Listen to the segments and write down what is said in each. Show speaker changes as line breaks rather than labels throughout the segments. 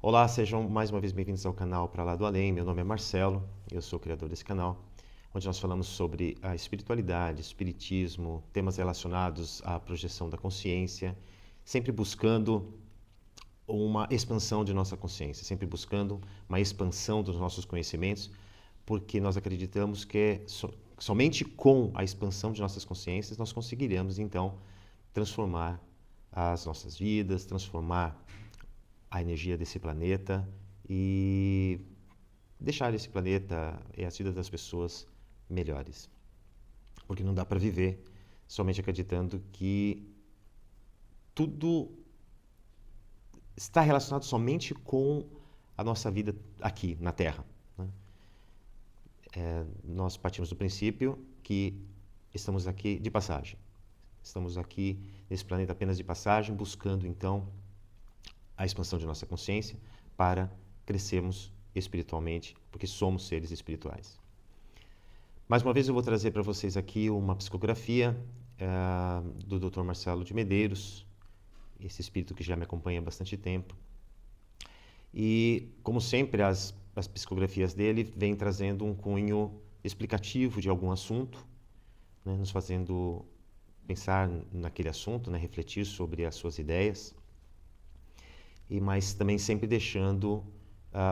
Olá, sejam mais uma vez bem-vindos ao canal Para Lá do Além. Meu nome é Marcelo, eu sou o criador desse canal, onde nós falamos sobre a espiritualidade, espiritismo, temas relacionados à projeção da consciência, sempre buscando uma expansão de nossa consciência, sempre buscando uma expansão dos nossos conhecimentos, porque nós acreditamos que somente com a expansão de nossas consciências nós conseguiremos, então, transformar as nossas vidas, transformar a energia desse planeta e deixar esse planeta e as vidas das pessoas melhores. Porque não dá para viver somente acreditando que tudo está relacionado somente com a nossa vida aqui na Terra, né? Nós partimos do princípio que estamos aqui de passagem. Estamos aqui nesse planeta apenas de passagem, buscando então a expansão de nossa consciência para crescermos espiritualmente, porque somos seres espirituais. Mais uma vez eu vou trazer para vocês aqui uma psicografia do Dr. Marcelo de Medeiros, esse espírito que já me acompanha há bastante tempo. E, como sempre, as psicografias dele vêm trazendo um cunho explicativo de algum assunto, né, nos fazendo pensar naquele assunto, né, refletir sobre as suas ideias, mas também sempre deixando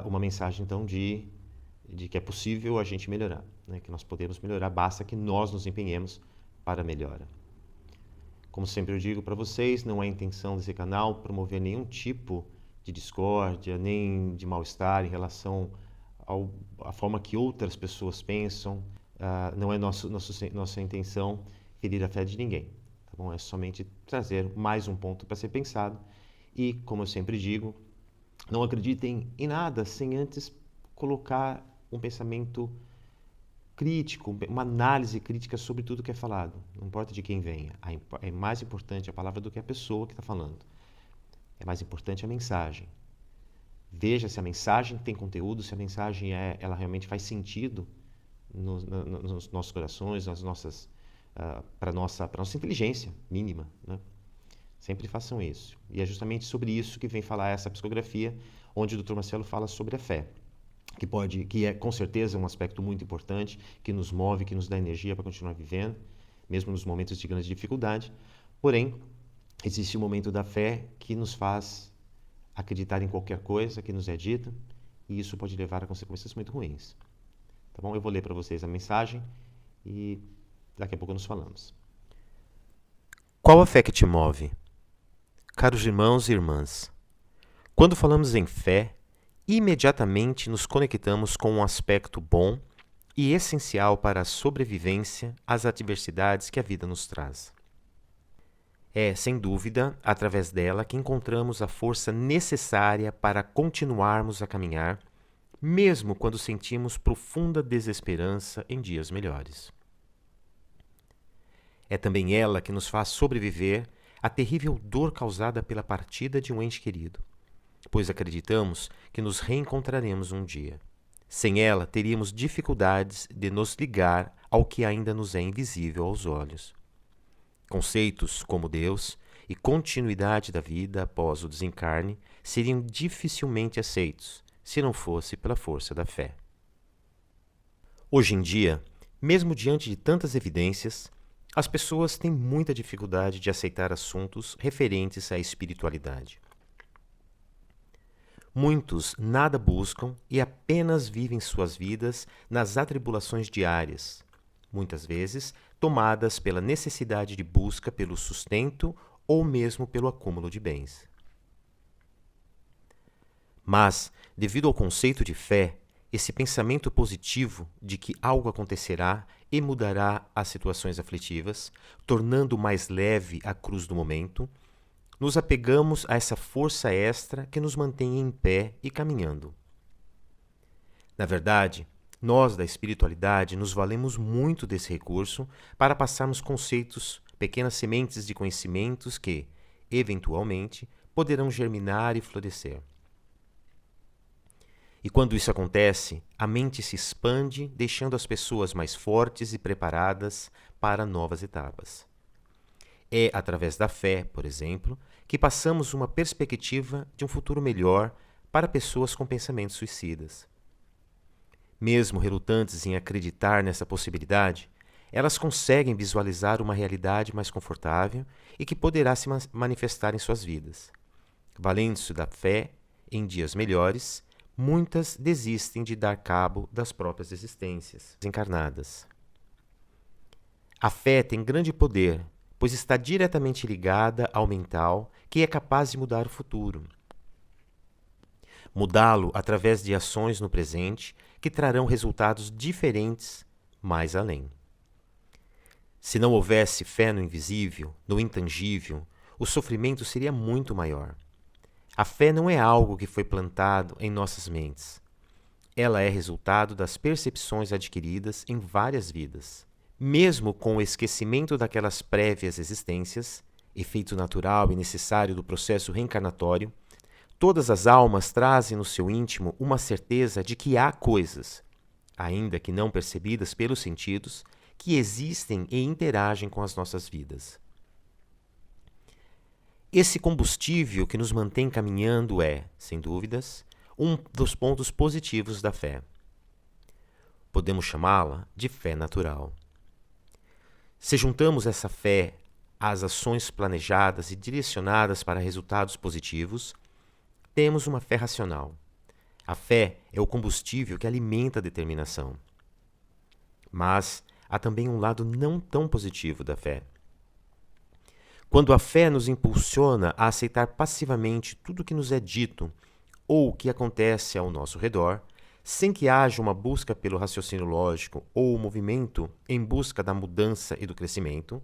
uma mensagem então de que é possível a gente melhorar, né, que nós podemos melhorar, basta que nós nos empenhemos para a melhora. Como sempre eu digo para vocês, não é a intenção desse canal promover nenhum tipo de discórdia, nem de mal-estar em relação à forma que outras pessoas pensam. Não é nossa intenção ferir a fé de ninguém. Tá bom? É somente trazer mais um ponto para ser pensado. E, como eu sempre digo, não acreditem em nada sem antes colocar um pensamento crítico, uma análise crítica sobre tudo que é falado. Não importa de quem venha. É mais importante a palavra do que a pessoa que está falando. É mais importante a mensagem. Veja se a mensagem tem conteúdo, se a mensagem ela realmente faz sentido nos nossos corações, para a nossa inteligência mínima, né? Sempre façam isso. E é justamente sobre isso que vem falar essa psicografia, onde o Dr. Marcelo fala sobre a fé, que é com certeza um aspecto muito importante, que nos move, que nos dá energia para continuar vivendo, mesmo nos momentos de grande dificuldade. Porém, existe o momento da fé que nos faz acreditar em qualquer coisa que nos é dita, e isso pode levar a consequências muito ruins. Tá bom? Eu vou ler para vocês a mensagem e daqui a pouco nos falamos. Qual a fé que te move? Caros irmãos e irmãs, quando falamos em fé, imediatamente nos conectamos com um aspecto bom e essencial para a sobrevivência às adversidades que a vida nos traz. É, sem dúvida, através dela que encontramos a força necessária para continuarmos a caminhar, mesmo quando sentimos profunda desesperança em dias melhores. É também ela que nos faz sobreviver à terrível dor causada pela partida de um ente querido, pois acreditamos que nos reencontraremos um dia. Sem ela, teríamos dificuldades de nos ligar ao que ainda nos é invisível aos olhos. Conceitos como Deus e continuidade da vida após o desencarne seriam dificilmente aceitos se não fosse pela força da fé. Hoje em dia, mesmo diante de tantas evidências, as pessoas têm muita dificuldade de aceitar assuntos referentes à espiritualidade. Muitos nada buscam e apenas vivem suas vidas nas atribulações diárias, muitas vezes tomadas pela necessidade de busca pelo sustento ou mesmo pelo acúmulo de bens. Mas, devido ao conceito de fé, esse pensamento positivo de que algo acontecerá e mudará as situações aflitivas, tornando mais leve a cruz do momento, nos apegamos a essa força extra que nos mantém em pé e caminhando. Na verdade, nós da espiritualidade nos valemos muito desse recurso para passarmos conceitos, pequenas sementes de conhecimentos que, eventualmente, poderão germinar e florescer. E quando isso acontece, a mente se expande, deixando as pessoas mais fortes e preparadas para novas etapas. É através da fé, por exemplo, que passamos uma perspectiva de um futuro melhor para pessoas com pensamentos suicidas. Mesmo relutantes em acreditar nessa possibilidade, elas conseguem visualizar uma realidade mais confortável e que poderá se manifestar em suas vidas. Valendo-se da fé em dias melhores, muitas desistem de dar cabo das próprias existências encarnadas. A fé tem grande poder, pois está diretamente ligada ao mental, que é capaz de mudar o futuro. Mudá-lo através de ações no presente que trarão resultados diferentes mais além. Se não houvesse fé no invisível, no intangível, o sofrimento seria muito maior. A fé não é algo que foi plantado em nossas mentes. Ela é resultado das percepções adquiridas em várias vidas. Mesmo com o esquecimento daquelas prévias existências, efeito natural e necessário do processo reencarnatório, todas as almas trazem no seu íntimo uma certeza de que há coisas, ainda que não percebidas pelos sentidos, que existem e interagem com as nossas vidas. Esse combustível que nos mantém caminhando é, sem dúvidas, um dos pontos positivos da fé. Podemos chamá-la de fé natural. Se juntamos essa fé às ações planejadas e direcionadas para resultados positivos, temos uma fé racional. A fé é o combustível que alimenta a determinação. Mas há também um lado não tão positivo da fé. Quando a fé nos impulsiona a aceitar passivamente tudo o que nos é dito ou o que acontece ao nosso redor, sem que haja uma busca pelo raciocínio lógico ou o movimento em busca da mudança e do crescimento,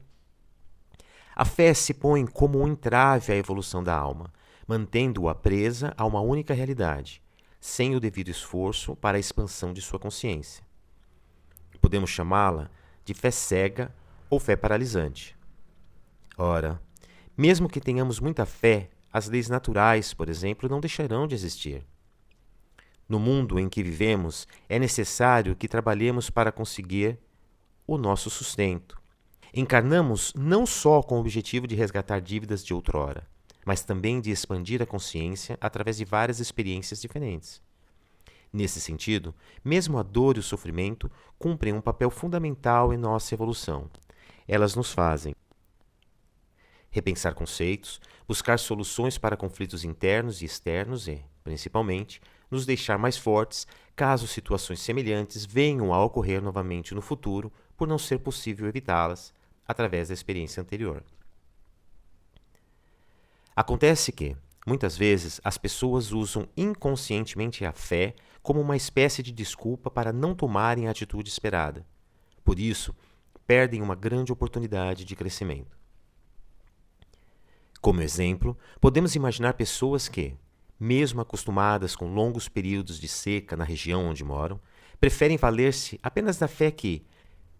a fé se põe como um entrave à evolução da alma, mantendo-a presa a uma única realidade, sem o devido esforço para a expansão de sua consciência. Podemos chamá-la de fé cega ou fé paralisante. Ora, mesmo que tenhamos muita fé, as leis naturais, por exemplo, não deixarão de existir. No mundo em que vivemos, é necessário que trabalhemos para conseguir o nosso sustento. Encarnamos não só com o objetivo de resgatar dívidas de outrora, mas também de expandir a consciência através de várias experiências diferentes. Nesse sentido, mesmo a dor e o sofrimento cumprem um papel fundamental em nossa evolução. Elas nos fazem repensar conceitos, buscar soluções para conflitos internos e externos e, principalmente, nos deixar mais fortes caso situações semelhantes venham a ocorrer novamente no futuro por não ser possível evitá-las através da experiência anterior. Acontece que, muitas vezes, as pessoas usam inconscientemente a fé como uma espécie de desculpa para não tomarem a atitude esperada. Por isso, perdem uma grande oportunidade de crescimento. Como exemplo, podemos imaginar pessoas que, mesmo acostumadas com longos períodos de seca na região onde moram, preferem valer-se apenas da fé que,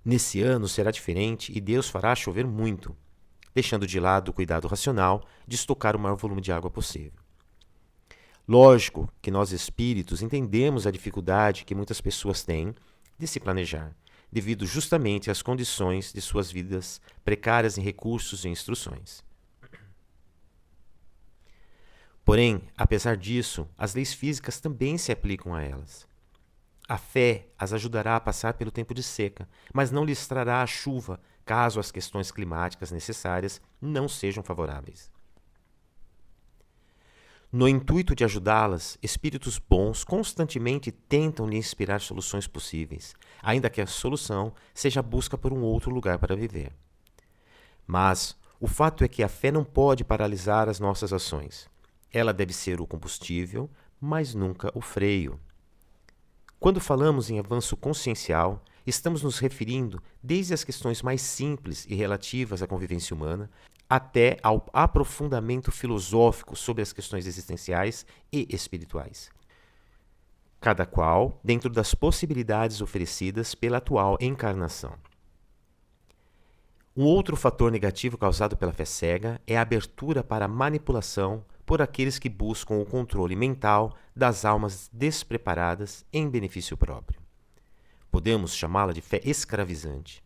nesse ano será diferente e Deus fará chover muito, deixando de lado o cuidado racional de estocar o maior volume de água possível. Lógico que nós espíritos entendemos a dificuldade que muitas pessoas têm de se planejar, devido justamente às condições de suas vidas precárias em recursos e instruções. Porém, apesar disso, as leis físicas também se aplicam a elas. A fé as ajudará a passar pelo tempo de seca, mas não lhes trará a chuva caso as questões climáticas necessárias não sejam favoráveis. No intuito de ajudá-las, espíritos bons constantemente tentam lhe inspirar soluções possíveis, ainda que a solução seja a busca por um outro lugar para viver. Mas o fato é que a fé não pode paralisar as nossas ações. Ela deve ser o combustível, mas nunca o freio. Quando falamos em avanço consciencial, estamos nos referindo desde as questões mais simples e relativas à convivência humana, até ao aprofundamento filosófico sobre as questões existenciais e espirituais. Cada qual dentro das possibilidades oferecidas pela atual encarnação. Um outro fator negativo causado pela fé cega é a abertura para a manipulação por aqueles que buscam o controle mental das almas despreparadas em benefício próprio. Podemos chamá-la de fé escravizante.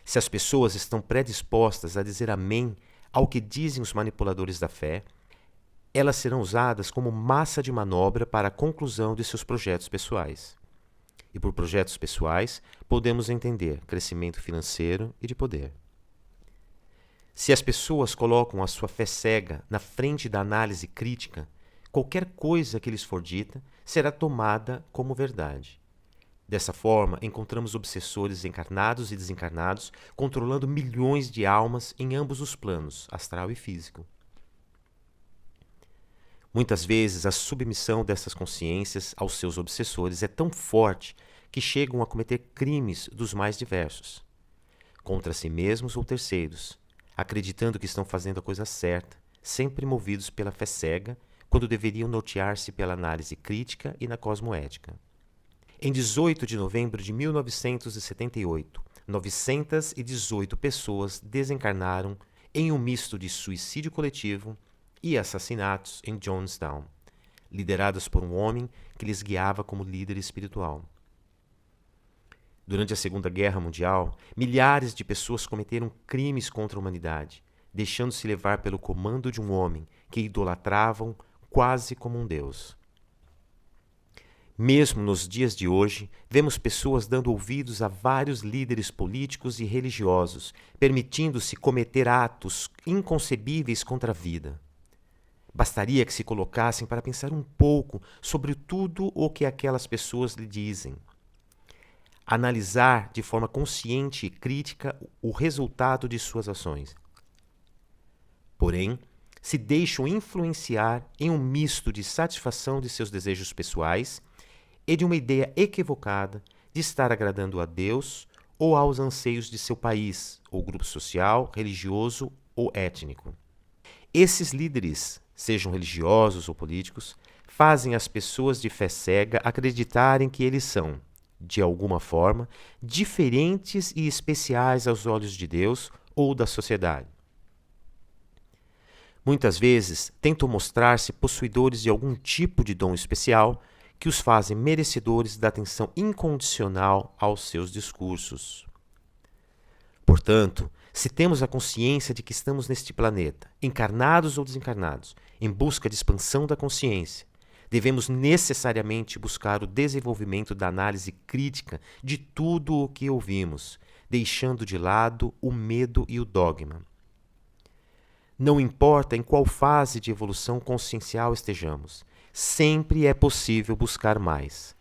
Se as pessoas estão predispostas a dizer amém ao que dizem os manipuladores da fé, elas serão usadas como massa de manobra para a conclusão de seus projetos pessoais. E por projetos pessoais, podemos entender crescimento financeiro e de poder. Se as pessoas colocam a sua fé cega na frente da análise crítica, qualquer coisa que lhes for dita será tomada como verdade. Dessa forma, encontramos obsessores encarnados e desencarnados controlando milhões de almas em ambos os planos, astral e físico. Muitas vezes, a submissão dessas consciências aos seus obsessores é tão forte que chegam a cometer crimes dos mais diversos, contra si mesmos ou terceiros, acreditando que estão fazendo a coisa certa, sempre movidos pela fé cega, quando deveriam nortear-se pela análise crítica e na cosmoética. Em 18 de novembro de 1978, 918 pessoas desencarnaram em um misto de suicídio coletivo e assassinatos em Jonestown, lideradas por um homem que lhes guiava como líder espiritual. Durante a Segunda Guerra Mundial, milhares de pessoas cometeram crimes contra a humanidade, deixando-se levar pelo comando de um homem que idolatravam quase como um deus. Mesmo nos dias de hoje, vemos pessoas dando ouvidos a vários líderes políticos e religiosos, permitindo-se cometer atos inconcebíveis contra a vida. Bastaria que se colocassem para pensar um pouco sobre tudo o que aquelas pessoas lhe dizem. Analisar de forma consciente e crítica o resultado de suas ações. Porém, se deixam influenciar em um misto de satisfação de seus desejos pessoais e de uma ideia equivocada de estar agradando a Deus ou aos anseios de seu país, ou grupo social, religioso ou étnico. Esses líderes, sejam religiosos ou políticos, fazem as pessoas de fé cega acreditarem que eles são, de alguma forma, diferentes e especiais aos olhos de Deus ou da sociedade. Muitas vezes tentam mostrar-se possuidores de algum tipo de dom especial que os fazem merecedores da atenção incondicional aos seus discursos. Portanto, se temos a consciência de que estamos neste planeta, encarnados ou desencarnados, em busca de expansão da consciência, devemos necessariamente buscar o desenvolvimento da análise crítica de tudo o que ouvimos, deixando de lado o medo e o dogma. Não importa em qual fase de evolução consciencial estejamos, sempre é possível buscar mais.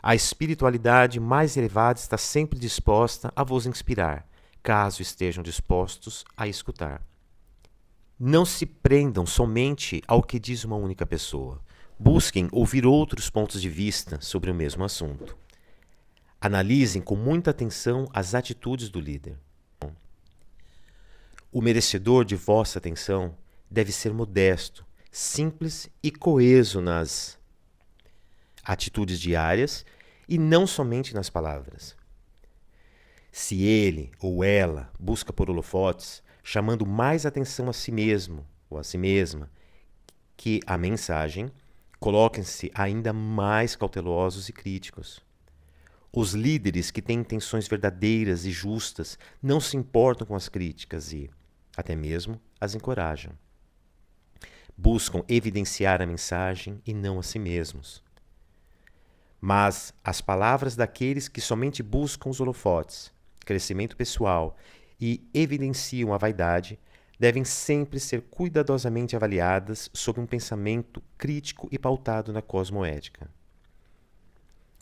A espiritualidade mais elevada está sempre disposta a vos inspirar, caso estejam dispostos a escutar. Não se prendam somente ao que diz uma única pessoa. Busquem ouvir outros pontos de vista sobre o mesmo assunto. Analisem com muita atenção as atitudes do líder. O merecedor de vossa atenção deve ser modesto, simples e coeso nas atitudes diárias e não somente nas palavras. Se ele ou ela busca por holofotes, chamando mais atenção a si mesmo ou a si mesma que a mensagem, coloquem-se ainda mais cautelosos e críticos. Os líderes que têm intenções verdadeiras e justas não se importam com as críticas e, até mesmo, as encorajam. Buscam evidenciar a mensagem e não a si mesmos. Mas as palavras daqueles que somente buscam os holofotes, crescimento pessoal e evidenciam a vaidade devem sempre ser cuidadosamente avaliadas sob um pensamento crítico e pautado na cosmoética.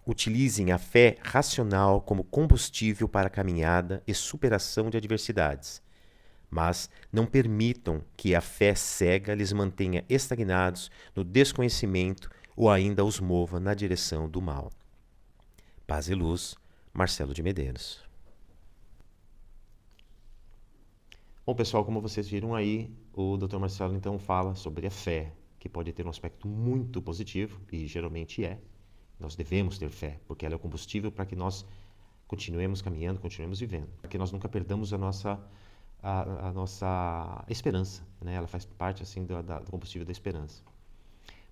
Utilizem a fé racional como combustível para a caminhada e superação de adversidades, mas não permitam que a fé cega lhes mantenha estagnados no desconhecimento ou ainda os mova na direção do mal. Paz e luz, Marcelo de Medeiros. Bom, pessoal, como vocês viram aí, o Dr. Marcelo então fala sobre a fé, que pode ter um aspecto muito positivo, e geralmente é. Nós devemos ter fé, porque ela é o combustível para que nós continuemos caminhando, continuemos vivendo, para que nós nunca perdamos a nossa esperança, né? Ela faz parte assim do combustível da esperança.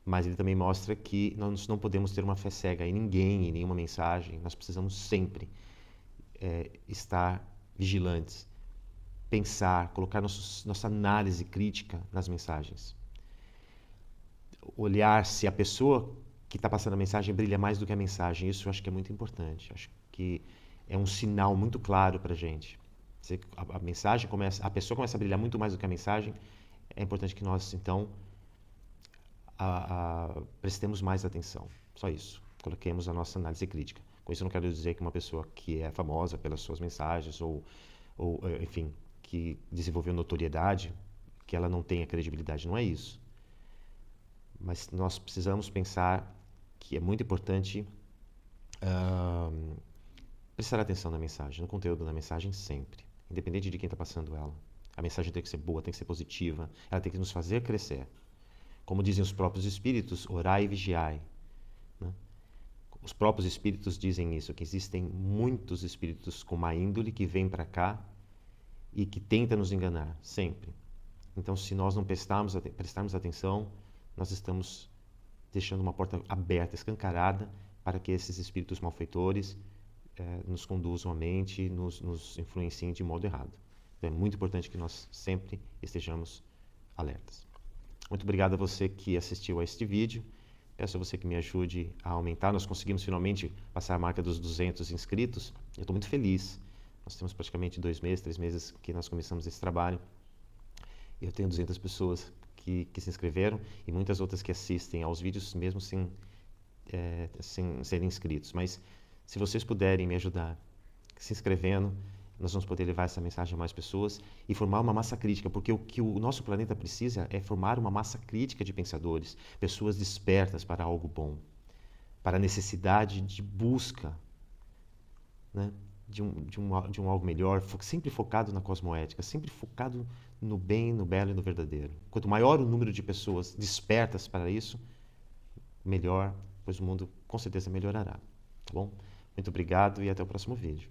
Mas ele também mostra que nós não podemos ter uma fé cega em ninguém, em nenhuma mensagem. Nós precisamos sempre estar vigilantes, pensar, colocar nossa análise crítica nas mensagens. olhar se a pessoa que está passando a mensagem brilha mais do que a mensagem. Isso eu acho que é muito importante. Acho que é um sinal muito claro para a gente. Se a mensagem começa, a pessoa começa a brilhar muito mais do que a mensagem, é importante que nós, então, prestemos mais atenção. Só isso. Coloquemos a nossa análise crítica. Com isso eu não quero dizer que uma pessoa que é famosa pelas suas mensagens ou enfim, que desenvolveu notoriedade, que ela não tenha credibilidade. Não é isso. Mas nós precisamos pensar que é muito importante prestar atenção na mensagem, no conteúdo da mensagem sempre, independente de quem está passando ela. A mensagem tem que ser boa, tem que ser positiva, ela tem que nos fazer crescer. Como dizem os próprios espíritos, orai e vigiai. Né? Os próprios espíritos dizem isso, que existem muitos espíritos com má índole que vêm para cá e que tentam nos enganar, sempre. Então, se nós não prestarmos atenção, nós estamos deixando uma porta aberta, escancarada, para que esses espíritos malfeitores nos conduzam a mente, nos influenciem de modo errado. Então, é muito importante que nós sempre estejamos alertas. Muito obrigado a você que assistiu a este vídeo. Peço a você que me ajude a aumentar. Nós conseguimos finalmente passar a marca dos 200 inscritos. Eu estou muito feliz. Nós temos praticamente 2 meses, 3 meses que nós começamos esse trabalho. Eu tenho 200 pessoas que se inscreveram e muitas outras que assistem aos vídeos mesmo sem serem inscritos. Mas se vocês puderem me ajudar se inscrevendo, nós vamos poder levar essa mensagem a mais pessoas e formar uma massa crítica, porque o que o nosso planeta precisa é formar uma massa crítica de pensadores, pessoas despertas para algo bom, para a necessidade de busca, né? de um algo melhor, sempre focado na cosmoética, sempre focado no bem, no belo e no verdadeiro. Quanto maior o número de pessoas despertas para isso, melhor, pois o mundo com certeza melhorará. Tá bom? Muito obrigado e até o próximo vídeo.